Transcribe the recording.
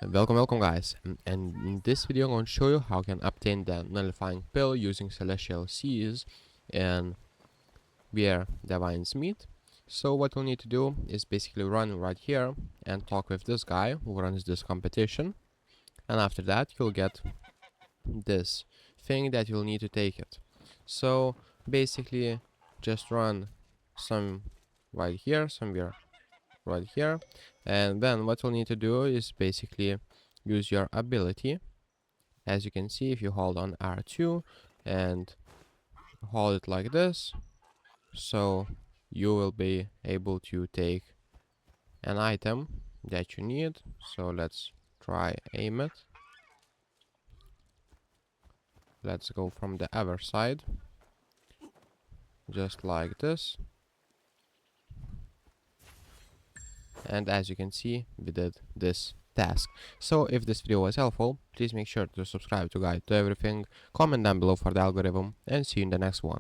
Welcome guys, and in this video I'm going to show you how you can obtain the nullifying pill using celestial seas and where divines meet. So what you'll need to do is basically run right here and talk with this guy who runs this competition, and after that you'll get this thing that you'll need to take it. So basically just run some right here, somewhere right here, and then what you'll need to do is basically use your ability. As you can see, if you hold on R2 and hold it like this, so you will be able to take an item that you need. So let's try aim it. Let's go from the other side, just like this. And as you can see, we did this task. So if this video was helpful, please make sure to subscribe to Guide to Everything, comment down below for the algorithm, and see you in the next one.